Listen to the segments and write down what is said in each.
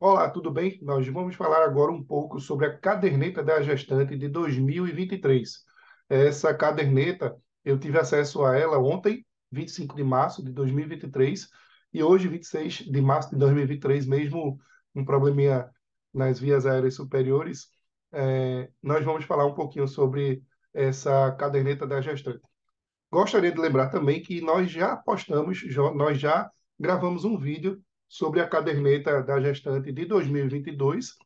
Olá, tudo bem? Nós vamos falar agora um pouco sobre a caderneta da gestante de 2023. Essa caderneta, eu tive acesso a ela ontem, 25 de março de 2023, e hoje, 26 de março de 2023, mesmo um probleminha nas vias aéreas superiores, nós vamos falar um pouquinho sobre essa caderneta da gestante. Gostaria de lembrar também que nós já postamos, nós já gravamos um vídeo sobre a caderneta da gestante de 2022.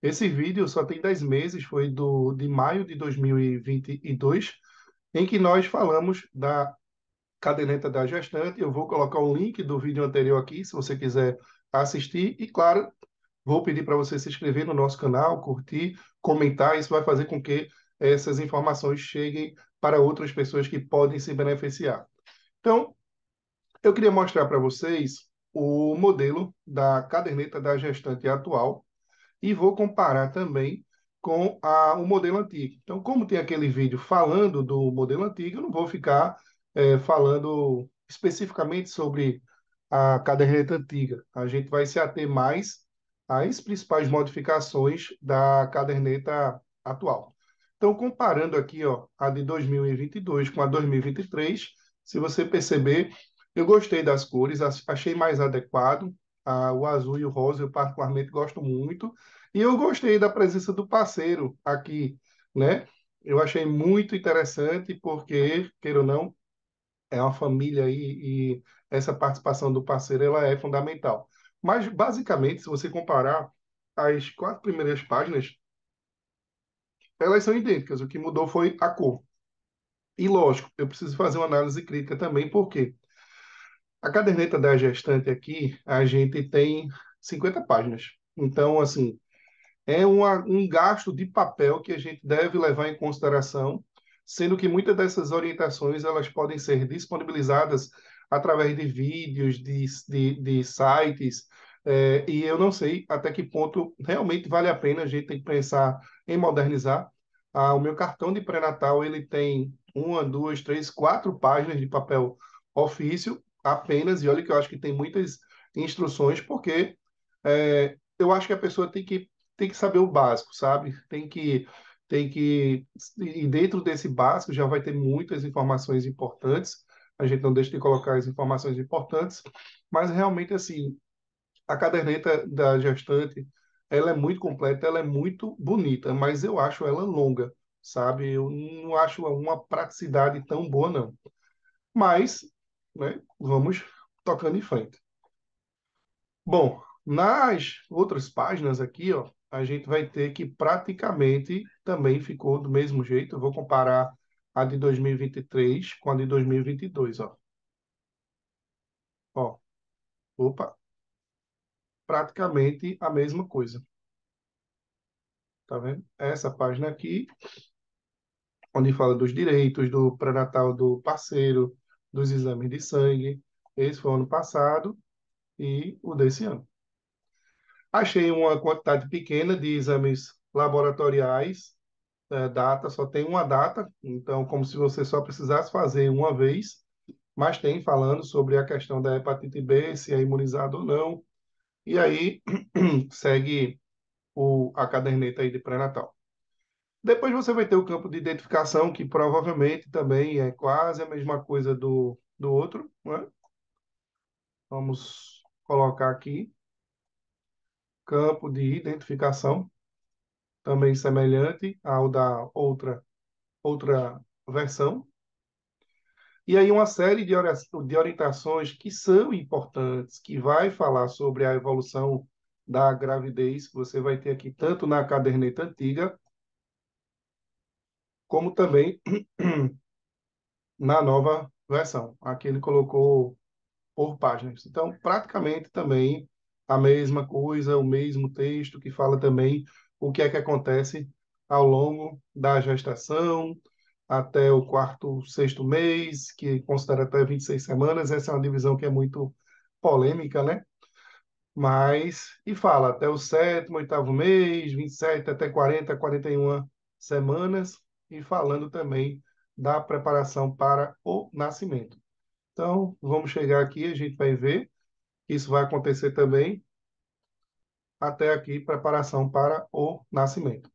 Esse vídeo só tem 10 meses, foi de maio de 2022, em que nós falamos da caderneta da gestante. Eu vou colocar o link do vídeo anterior aqui, se você quiser assistir. E, claro, vou pedir para você se inscrever no nosso canal, curtir, comentar. Isso vai fazer com que essas informações cheguem para outras pessoas que podem se beneficiar. Então, eu queria mostrar para vocês o modelo da caderneta da gestante atual e vou comparar também com o modelo antigo. Então, como tem aquele vídeo falando do modelo antigo, eu não vou ficar falando especificamente sobre a caderneta antiga. A gente vai se ater mais às principais modificações da caderneta atual. Então, comparando aqui, ó, a de 2022 com a 2023, se você perceber, eu gostei das cores, achei mais adequado. O azul e o rosa eu particularmente gosto muito. E eu gostei da presença do parceiro aqui, né? Eu achei muito interessante porque, queira ou não, é uma família aí e essa participação do parceiro ela é fundamental. Mas, basicamente, se você comparar as quatro primeiras páginas, elas são idênticas. O que mudou foi a cor. E, lógico, eu preciso fazer uma análise crítica também, porque a caderneta da gestante aqui, a gente tem 50 páginas. Então, assim, é um gasto de papel que a gente deve levar em consideração, sendo que muitas dessas orientações elas podem ser disponibilizadas através de vídeos, de sites, e eu não sei até que ponto realmente vale a pena. A gente tem que pensar em modernizar. O meu cartão de pré-natal ele tem uma, duas, três, quatro páginas de papel ofício apenas, e olha que eu acho que tem muitas instruções, porque eu acho que a pessoa tem que saber o básico, sabe? E dentro desse básico já vai ter muitas informações importantes. A gente não deixa de colocar as informações importantes, mas realmente, assim, a caderneta da gestante, ela é muito completa, ela é muito bonita, mas eu acho ela longa, sabe? Eu não acho uma praticidade tão boa, não. Mas, né, vamos tocando em frente. Bom, nas outras páginas aqui, ó, a gente vai ter que praticamente também ficou do mesmo jeito. Eu vou comparar a de 2023 com a de 2022, ó. Ó, opa, praticamente a mesma coisa, tá vendo? Essa página aqui, onde fala dos direitos, do pré-natal do parceiro, dos exames de sangue. Esse foi o ano passado e o desse ano. Achei uma quantidade pequena de exames laboratoriais, data, só tem uma data, então como se você só precisasse fazer uma vez, mas tem falando sobre a questão da hepatite B, se é imunizado ou não, e aí segue a caderneta aí de pré-natal. Depois você vai ter o campo de identificação, que provavelmente também é quase a mesma coisa do outro, né? Vamos colocar aqui, campo de identificação, também semelhante ao da outra versão. E aí uma série de orientações que são importantes, que vai falar sobre a evolução da gravidez, que você vai ter aqui tanto na caderneta antiga, como também na nova versão. Aqui ele colocou por páginas. Então, praticamente também a mesma coisa, o mesmo texto que fala também o que é que acontece ao longo da gestação, até o quarto, sexto mês, que considera até 26 semanas. Essa é uma divisão que é muito polêmica, né? E fala até o sétimo, oitavo mês, 27 até 40, 41 semanas, e falando também da preparação para o nascimento. Então, vamos chegar aqui, a gente vai ver que isso vai acontecer também até aqui preparação para o nascimento.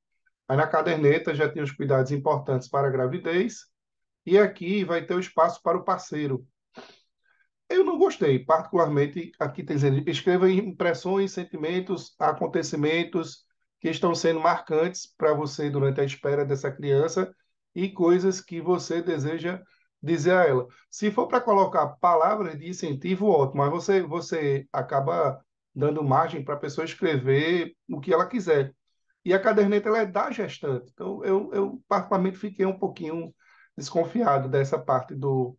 Aí na caderneta já tem os cuidados importantes para a gravidez e aqui vai ter o espaço para o parceiro. Eu não gostei, particularmente aqui tem dizendo, escreva impressões, sentimentos, acontecimentos que estão sendo marcantes para você durante a espera dessa criança e coisas que você deseja dizer a ela. Se for para colocar palavras de incentivo, ótimo, mas você acaba dando margem para a pessoa escrever o que ela quiser. E a caderneta ela é da gestante. Então, eu particularmente fiquei um pouquinho desconfiado dessa parte do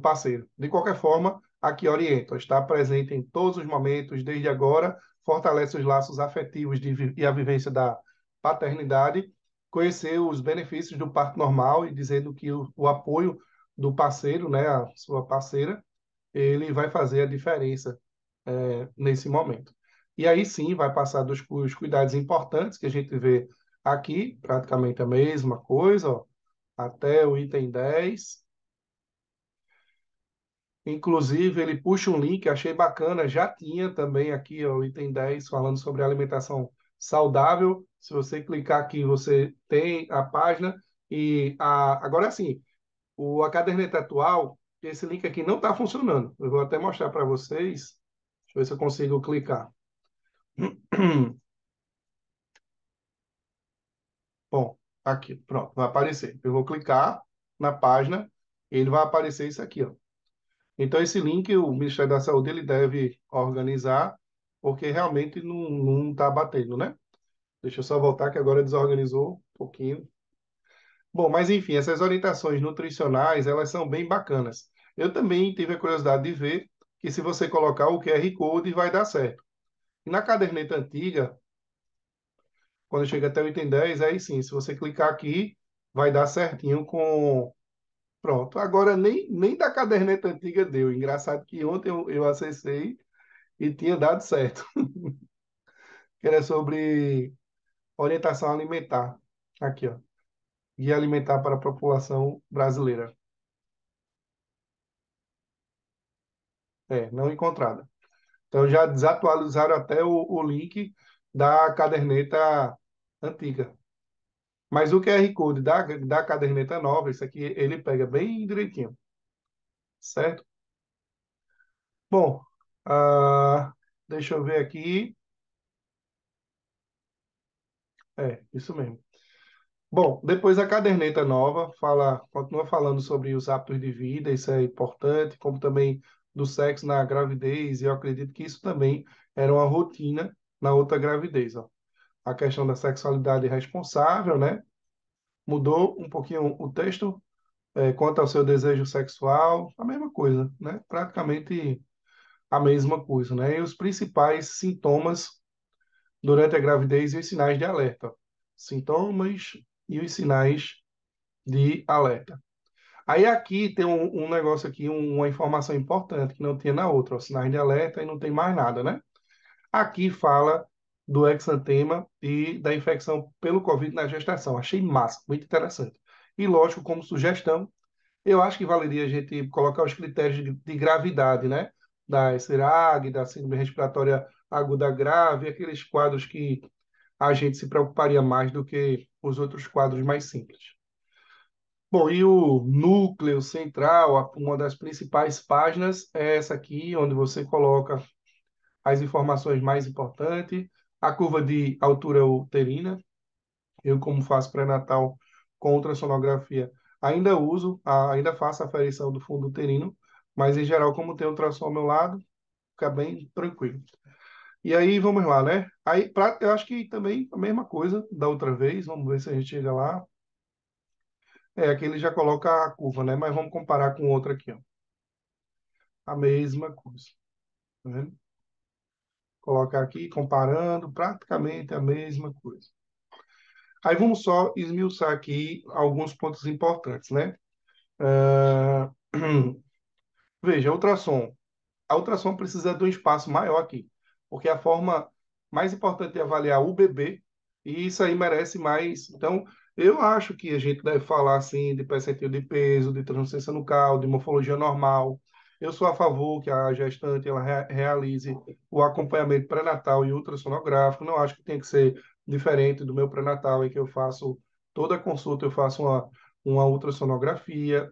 parceiro. De qualquer forma, aqui orienta, está presente em todos os momentos, desde agora, fortalece os laços afetivos e a vivência da paternidade, conhecer os benefícios do parto normal e dizendo que o apoio do parceiro, né, a sua parceira, ele vai fazer a diferença nesse momento. E aí sim vai passar dos cuidados importantes que a gente vê aqui, praticamente a mesma coisa, ó, até o item 10. Inclusive, ele puxa um link, achei bacana, já tinha também aqui ó, o item 10 falando sobre alimentação saudável. Se você clicar aqui, você tem a página. Agora sim, a caderneta atual, esse link aqui não está funcionando. Eu vou até mostrar para vocês. Deixa eu ver se eu consigo clicar. Bom, aqui, pronto, vai aparecer. Eu vou clicar na página, ele vai aparecer isso aqui, ó. Então, esse link o Ministério da Saúde ele deve organizar, porque realmente não está batendo, né? Deixa eu só voltar que agora desorganizou um pouquinho. Bom, mas enfim, essas orientações nutricionais, elas são bem bacanas. Eu também tive a curiosidade de ver que se você colocar o QR Code vai dar certo. E na caderneta antiga, quando chega até o item 10, aí sim, se você clicar aqui, vai dar certinho com. Pronto. Agora, nem da caderneta antiga deu. Engraçado que ontem eu acessei e tinha dado certo, que era sobre orientação alimentar. Aqui, ó. Guia alimentar para a população brasileira. É, não encontrada. Então já desatualizaram até o link da caderneta antiga. Mas o QR Code da caderneta nova, isso aqui ele pega bem direitinho, certo? Bom, deixa eu ver aqui. É, isso mesmo. Bom, depois a caderneta nova continua falando sobre os hábitos de vida, isso é importante, como também do sexo na gravidez, e eu acredito que isso também era uma rotina na outra gravidez, ó. A questão da sexualidade responsável, né? Mudou um pouquinho o texto, quanto ao seu desejo sexual, a mesma coisa, né? Praticamente a mesma coisa, né? E os principais sintomas durante a gravidez e os sinais de alerta. Sintomas e os sinais de alerta. Aí aqui tem um negócio aqui, uma informação importante que não tinha na outra, ó, sinais de alerta e não tem mais nada, né? Aqui fala do exantema e da infecção pelo Covid na gestação. Achei massa, muito interessante. E lógico, como sugestão, eu acho que valeria a gente colocar os critérios de gravidade, né? Da SIRAG, da síndrome respiratória aguda grave, aqueles quadros que a gente se preocuparia mais do que os outros quadros mais simples. Bom, e o núcleo central, uma das principais páginas, é essa aqui, onde você coloca as informações mais importantes, a curva de altura uterina. Eu, como faço pré-natal com ultrassonografia, ainda faço a aferição do fundo uterino, mas em geral, como tem ultrassom ao meu lado, fica bem tranquilo. E aí, vamos lá, né? Aí, eu acho que também a mesma coisa da outra vez, vamos ver se a gente chega lá. Aqui ele já coloca a curva, né? Mas vamos comparar com outra aqui, ó. A mesma coisa. Tá vendo? Colocar aqui, comparando, praticamente a mesma coisa. Aí vamos só esmiuçar aqui alguns pontos importantes, né? Ah, Veja, ultrassom. A ultrassom precisa de um espaço maior aqui, porque é a forma mais importante de avaliar o bebê, e isso aí merece mais. Então, eu acho que a gente deve falar assim de percentil de peso, de transferência nucal, de morfologia normal. Eu sou a favor que a gestante ela realize o acompanhamento pré-natal e ultrassonográfico. Não acho que tem que ser diferente do meu pré-natal, em que eu faço toda consulta, eu faço uma ultrassonografia.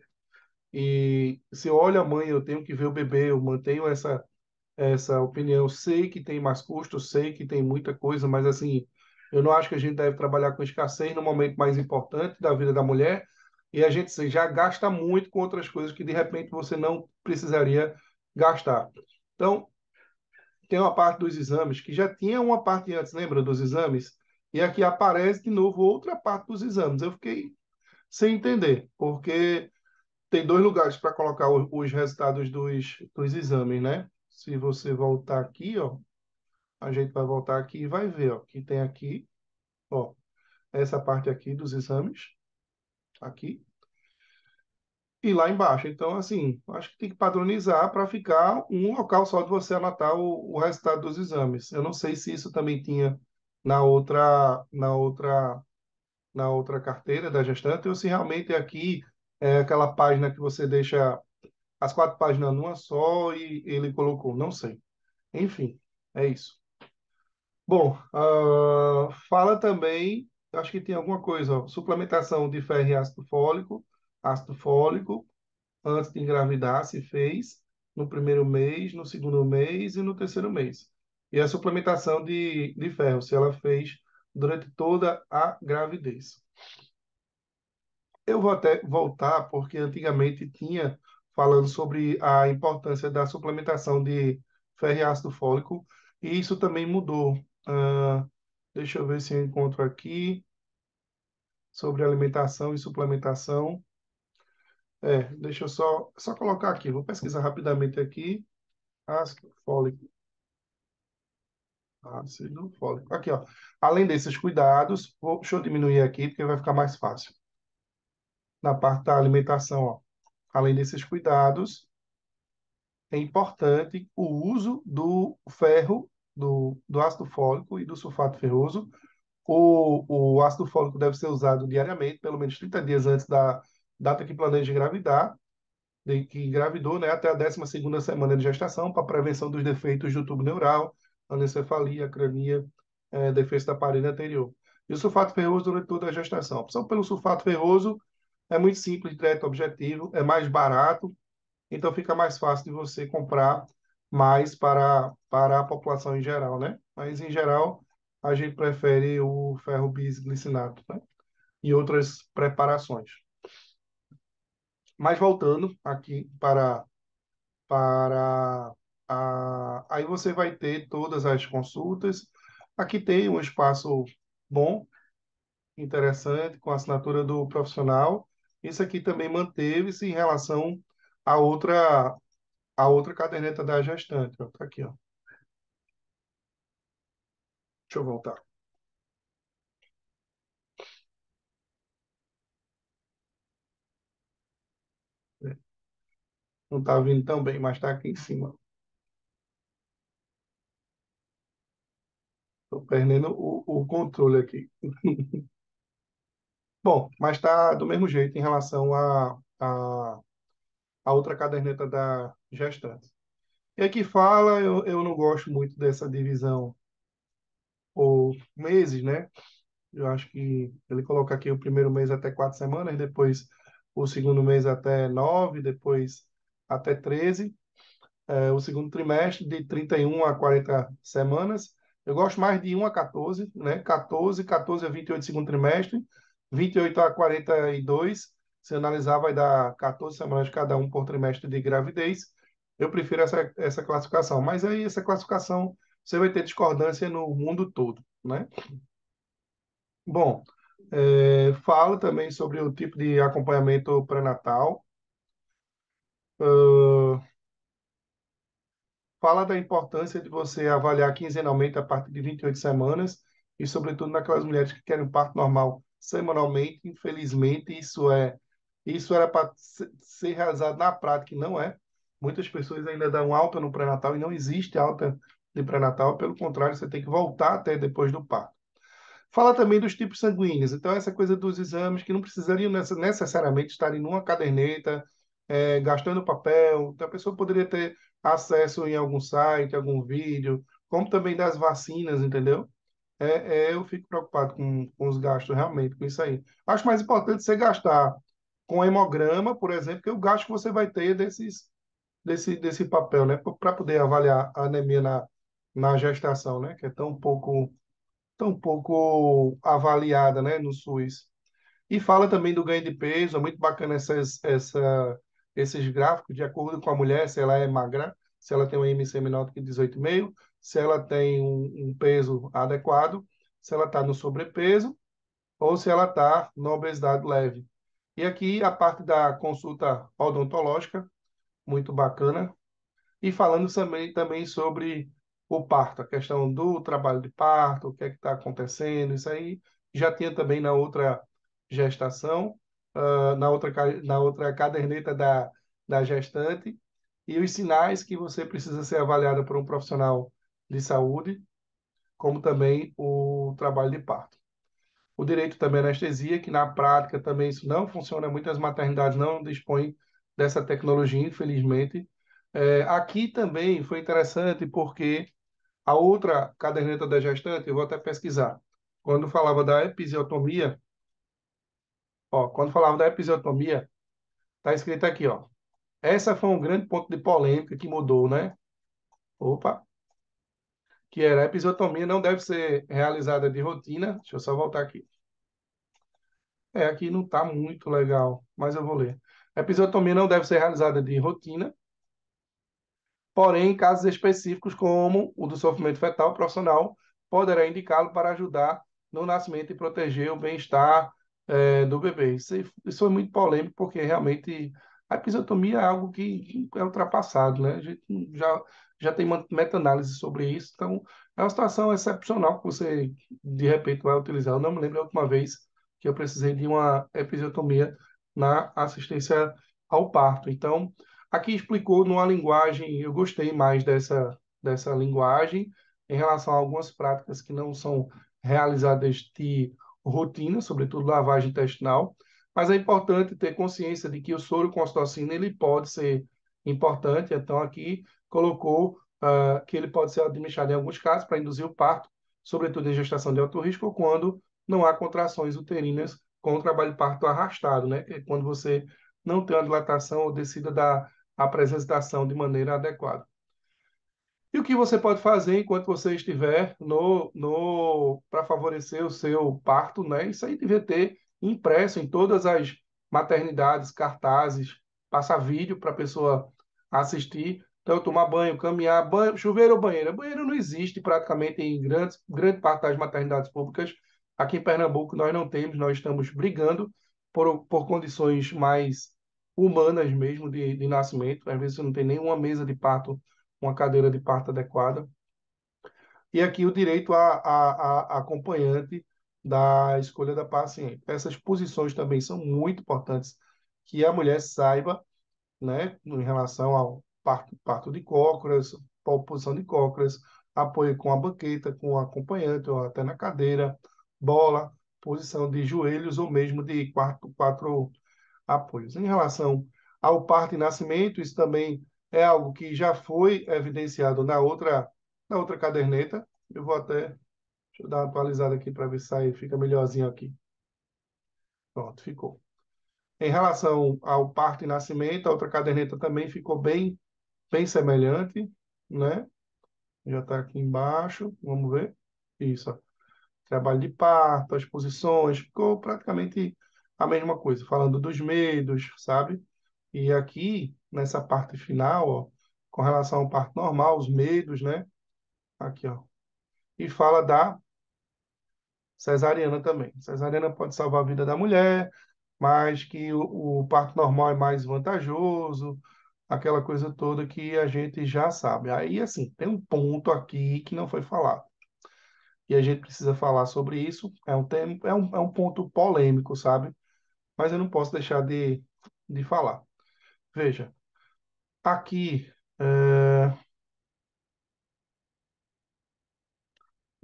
E se eu olho a mãe, eu tenho que ver o bebê, eu mantenho essa opinião. Eu sei que tem mais custo, eu sei que tem muita coisa, mas assim, eu não acho que a gente deve trabalhar com escassez no momento mais importante da vida da mulher, e a gente assim, já gasta muito com outras coisas que de repente você não precisaria gastar. Então, tem uma parte dos exames que já tinha uma parte antes, lembra dos exames? E aqui aparece de novo outra parte dos exames. Eu fiquei sem entender, porque tem dois lugares para colocar os resultados dos exames, né? Se você voltar aqui, ó, a gente vai voltar aqui e vai ver, ó, que tem aqui, ó, essa parte aqui dos exames, aqui, e lá embaixo. Então, assim, acho que tem que padronizar para ficar um local só de você anotar o resultado dos exames. Eu não sei se isso também tinha na outra carteira da gestante, ou se realmente aqui é aquela página que você deixa as quatro páginas numa só e ele colocou, não sei. Enfim, é isso. Bom, fala também, acho que tem alguma coisa, ó, suplementação de ferro e ácido fólico, antes de engravidar, se fez no primeiro mês, no segundo mês e no terceiro mês. E a suplementação de ferro, se ela fez durante toda a gravidez. Eu vou até voltar, porque antigamente tinha falando sobre a importância da suplementação de ferro e ácido fólico, e isso também mudou. Deixa eu ver se eu encontro aqui sobre alimentação e suplementação. Deixa eu só colocar aqui, vou pesquisar rapidamente aqui. Ácido fólico, ácido fólico. Aqui, ó. Além desses cuidados, deixa eu diminuir aqui, porque vai ficar mais fácil. Na parte da alimentação, ó. Além desses cuidados, é importante o uso do ferro, do ácido fólico e do sulfato ferroso. O ácido fólico deve ser usado diariamente, pelo menos 30 dias antes da data que planeja engravidar, de que engravidou, né, até a 12ª semana de gestação, para prevenção dos defeitos do tubo neural, anencefalia, acrania, defeito da parede anterior. E o sulfato ferroso durante toda a gestação. A opção pelo sulfato ferroso é muito simples, direto, objetivo, é mais barato, então fica mais fácil de você comprar mais para a população em geral, né? Mas, em geral, a gente prefere o ferro bisglicinato, né? E outras preparações. Mas voltando aqui aí você vai ter todas as consultas. Aqui tem um espaço bom, interessante, com a assinatura do profissional. Isso aqui também manteve-se em relação à outra caderneta da gestante. Ó, tá aqui, ó. Deixa eu voltar. Não está vindo tão bem, mas está aqui em cima. Estou perdendo o controle aqui. Bom, mas está do mesmo jeito em relação a outra caderneta da gestante. E aqui fala, eu não gosto muito dessa divisão por meses, né? Eu acho que ele coloca aqui o primeiro mês até 4 semanas, depois o segundo mês até 9, depois até 13. O segundo trimestre de 31 a 40 semanas. Eu gosto mais de 1 a 14, né? 14 a 28 segundo trimestre, 28 a 42. Se analisar, vai dar 14 semanas cada um por trimestre de gravidez. Eu prefiro essa classificação. Mas aí, essa classificação, você vai ter discordância no mundo todo, né? Bom, fala também sobre o tipo de acompanhamento pré-natal. Fala da importância de você avaliar quinzenalmente a partir de 28 semanas e, sobretudo, naquelas mulheres que querem parto normal semanalmente. Infelizmente, isso era para ser realizado na prática e não é. Muitas pessoas ainda dão alta no pré-natal e não existe alta de pré-natal. Pelo contrário, você tem que voltar até depois do parto. Fala também dos tipos sanguíneos. Então, essa coisa dos exames que não precisariam necessariamente estarem numa caderneta, gastando papel. Então, a pessoa poderia ter acesso em algum site, algum vídeo, como também das vacinas, entendeu? Eu fico preocupado com os gastos realmente, com isso aí. Acho mais importante você gastar com hemograma, por exemplo, que é o gasto que você vai ter desse papel, né? Para poder avaliar a anemia na gestação, né? Que é tão pouco avaliada, né? No SUS. E fala também do ganho de peso, é muito bacana esses gráficos, de acordo com a mulher, se ela é magra, se ela tem um IMC menor do que 18,5, se ela tem um peso adequado, se ela está no sobrepeso ou se ela está na obesidade leve. E aqui a parte da consulta odontológica, muito bacana, e falando também sobre o parto, a questão do trabalho de parto, o que é que está acontecendo, isso aí já tinha também na outra gestação, na outra caderneta da gestante, e os sinais que você precisa ser avaliada por um profissional de saúde, como também o trabalho de parto. O direito também à anestesia, que na prática também isso não funciona, muitas maternidades não dispõem dessa tecnologia, infelizmente. Aqui também foi interessante porque a outra caderneta da gestante, eu vou até pesquisar, quando falava da episiotomia, ó, quando falava da episiotomia, tá escrito aqui, ó. Essa foi um grande ponto de polêmica que mudou, né? Opa, que era a episiotomia não deve ser realizada de rotina. Deixa eu só voltar aqui. Aqui não está muito legal, mas eu vou ler. A episiotomia não deve ser realizada de rotina, porém, em casos específicos, como o do sofrimento fetal, o profissional poderá indicá-lo para ajudar no nascimento e proteger o bem-estar do bebê. Isso foi muito polêmico, porque realmente a episiotomia é algo que é ultrapassado, né? A gente já tem uma meta-análise sobre isso, então é uma situação excepcional que você, de repente, vai utilizar. Eu não me lembro a última vez que eu precisei de uma episiotomia na assistência ao parto. Então, aqui explicou numa linguagem, eu gostei mais dessa linguagem, em relação a algumas práticas que não são realizadas de rotina, sobretudo lavagem intestinal, mas é importante ter consciência de que o soro com ocitocina ele pode ser importante, então aqui colocou que ele pode ser administrado em alguns casos para induzir o parto, sobretudo em gestação de alto risco ou quando não há contrações uterinas com o trabalho de parto arrastado, né? Que é quando você não tem uma dilatação ou descida da apresentação de maneira adequada. E o que você pode fazer enquanto você estiver para favorecer o seu parto, né? Isso aí devia ter impresso em todas as maternidades, cartazes, passar vídeo para a pessoa assistir. Então, tomar banho, caminhar, banho, chuveiro ou banheira. Banheiro não existe praticamente em grande parte das maternidades públicas. Aqui em Pernambuco nós não temos, nós estamos brigando por condições mais humanas mesmo de nascimento. Às vezes você não tem nenhuma mesa de parto, uma cadeira de parto adequada. E aqui o direito a acompanhante da escolha da paciente. Essas posições também são muito importantes que a mulher saiba, né, em relação ao parto de cócoras, posição de cócoras, apoio com a banqueta, com o acompanhante, ou até na cadeira, bola, posição de joelhos ou mesmo de quatro apoios. Em relação ao parto e nascimento, isso também é algo que já foi evidenciado na outra caderneta. Eu vou até, deixa eu dar uma atualizada aqui para ver se sai, fica melhorzinho aqui. Pronto, ficou. Em relação ao parto e nascimento, a outra caderneta também ficou bem semelhante, né? Já está aqui embaixo, vamos ver. Isso, ó. Trabalho de parto, as posições, ficou praticamente a mesma coisa, falando dos medos, sabe? E aqui, nessa parte final, ó, com relação ao parto normal, os medos, né? Aqui, ó. E fala da cesariana também. Cesariana pode salvar a vida da mulher, mas que o parto normal é mais vantajoso, aquela coisa toda que a gente já sabe. Aí, assim, tem um ponto aqui que não foi falado. E a gente precisa falar sobre isso. É um ponto polêmico, sabe? Mas eu não posso deixar de falar. Veja, aqui,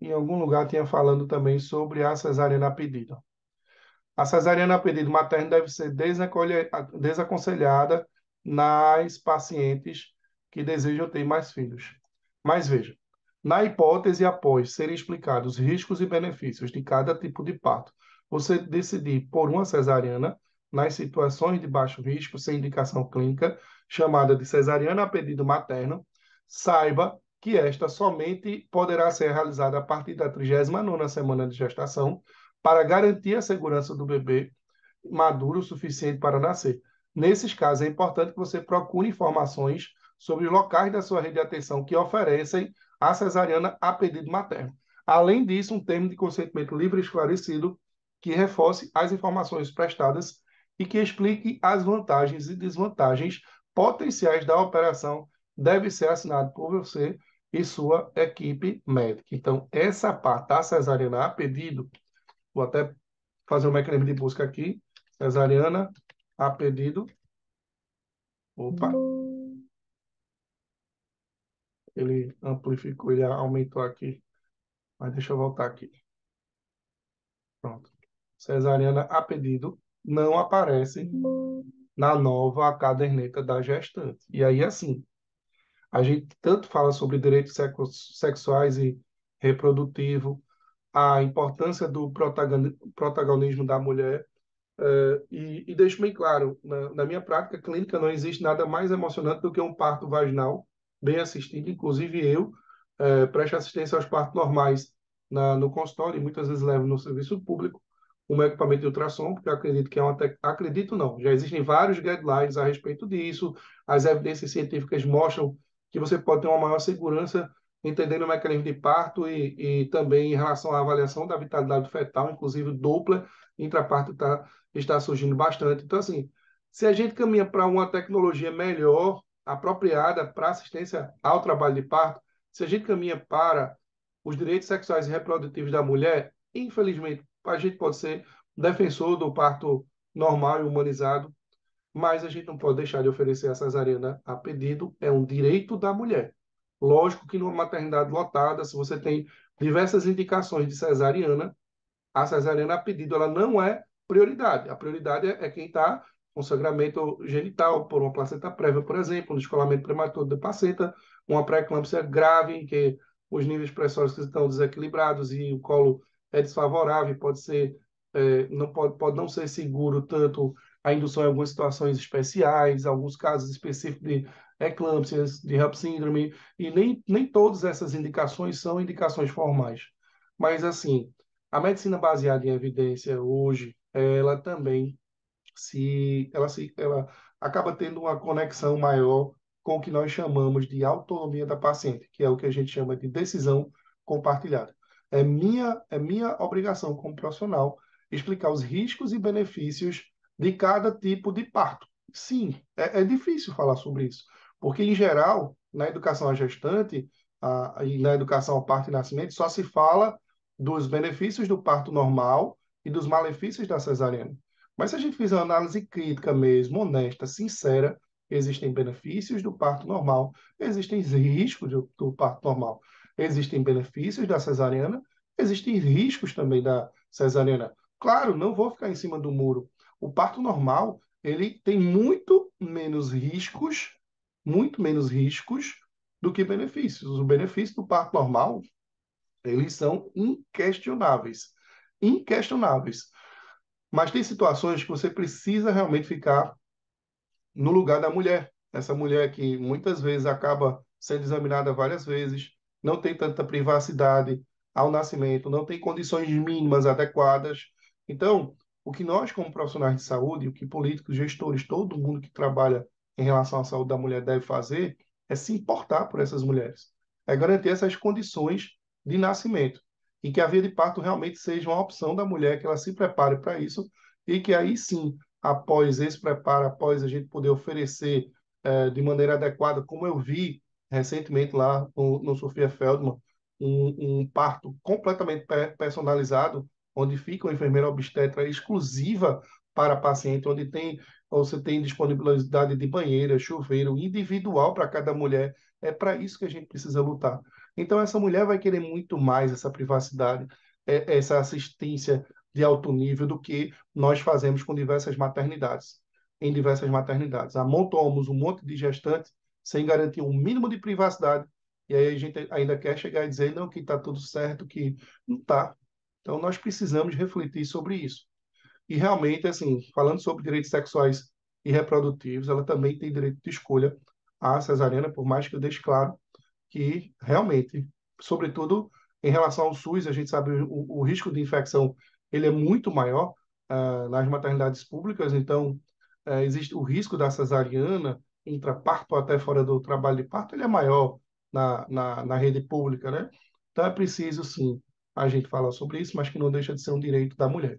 em algum lugar, tinha falando também sobre a cesariana a pedido. A cesariana a pedido materno deve ser desaconselhada nas pacientes que desejam ter mais filhos. Mas veja, na hipótese após serem explicados os riscos e benefícios de cada tipo de parto, você decidir por uma cesariana nas situações de baixo risco, sem indicação clínica, chamada de cesariana a pedido materno, saiba que esta somente poderá ser realizada a partir da 39ª semana de gestação para garantir a segurança do bebê maduro o suficiente para nascer. Nesses casos, é importante que você procure informações sobre os locais da sua rede de atenção que oferecem a cesariana a pedido materno. Além disso, um termo de consentimento livre e esclarecido que reforce as informações prestadas e que explique as vantagens e desvantagens potenciais da operação deve ser assinado por você e sua equipe médica. Então, essa parte da cesariana a pedido, vou até fazer um mecanismo de busca aqui, cesariana a pedido. Opa, ele amplificou, ele aumentou aqui. Mas deixa eu voltar aqui. Pronto. Cesariana a pedido não aparece na nova caderneta da gestante. E aí, assim, a gente tanto fala sobre direitos sexuais e reprodutivo, a importância do protagonismo da mulher. E deixo bem claro, na minha prática clínica não existe nada mais emocionante do que um parto vaginal bem assistido. Inclusive eu presto assistência aos partos normais no consultório e muitas vezes levo no serviço público um equipamento de ultrassom, porque eu acredito que é acredito não, já existem vários guidelines a respeito disso, as evidências científicas mostram que você pode ter uma maior segurança entendendo o mecanismo de parto e também em relação à avaliação da vitalidade fetal, inclusive dupla, intraparto está surgindo bastante. Então, assim, se a gente caminha para uma tecnologia melhor, apropriada para assistência ao trabalho de parto, se a gente caminha para os direitos sexuais e reprodutivos da mulher, infelizmente, a gente pode ser defensor do parto normal e humanizado, mas a gente não pode deixar de oferecer a cesariana a pedido, é um direito da mulher. Lógico que numa maternidade lotada, se você tem diversas indicações de cesariana, a cesariana a pedido ela não é prioridade. A prioridade é quem está com sangramento genital por uma placenta prévia, por exemplo, um descolamento prematuro da placenta, uma pré-eclâmpsia grave em que os níveis pressóricos estão desequilibrados e o colo é desfavorável, pode ser não pode não ser seguro tanto a indução em algumas situações especiais, alguns casos específicos de eclâmpsias, de HELP síndrome, e nem todas essas indicações são indicações formais. Mas, assim, a medicina baseada em evidência hoje, ela acaba tendo uma conexão maior com o que nós chamamos de autonomia da paciente, que é o que a gente chama de decisão compartilhada. É minha obrigação como profissional explicar os riscos e benefícios de cada tipo de parto. Sim, é difícil falar sobre isso, porque, em geral, na educação à gestante e na educação ao parto e nascimento, só se fala dos benefícios do parto normal e dos malefícios da cesariana. Mas se a gente fizer uma análise crítica mesmo, honesta, sincera, existem benefícios do parto normal, existem riscos do parto normal, existem benefícios da cesariana, existem riscos também da cesariana. Claro, não vou ficar em cima do muro. O parto normal, ele tem muito menos riscos do que benefícios. Os benefícios do parto normal, eles são inquestionáveis. Inquestionáveis. Mas tem situações que você precisa realmente ficar no lugar da mulher. Essa mulher que muitas vezes acaba sendo examinada várias vezes, não tem tanta privacidade ao nascimento, não tem condições mínimas adequadas. Então, o que nós, como profissionais de saúde, o que políticos, gestores, todo mundo que trabalha em relação à saúde da mulher deve fazer é se importar por essas mulheres, é garantir essas condições de nascimento e que a via de parto realmente seja uma opção da mulher, que ela se prepare para isso e que aí sim após esse preparo, após a gente poder oferecer de maneira adequada, como eu vi recentemente lá no Sofia Feldman, um parto completamente personalizado, onde fica uma enfermeira obstetra exclusiva para a paciente, você tem disponibilidade de banheira, chuveiro individual para cada mulher. É para isso que a gente precisa lutar. Então, essa mulher vai querer muito mais essa privacidade, essa assistência de alto nível do que nós fazemos com diversas maternidades. em diversas maternidades. Amontoamos um monte de gestantes sem garantir um mínimo de privacidade, e aí a gente ainda quer chegar e dizer, não, que está tudo certo, que não está. Então, nós precisamos refletir sobre isso. E realmente, assim, falando sobre direitos sexuais e reprodutivos, ela também tem direito de escolha à cesariana, por mais que eu deixe claro que realmente, sobretudo em relação ao SUS, a gente sabe o risco de infecção ele é muito maior nas maternidades públicas, então existe o risco da cesariana, intraparto ou até fora do trabalho de parto, ele é maior na rede pública, né? Então é preciso, sim, a gente falar sobre isso, mas que não deixa de ser um direito da mulher.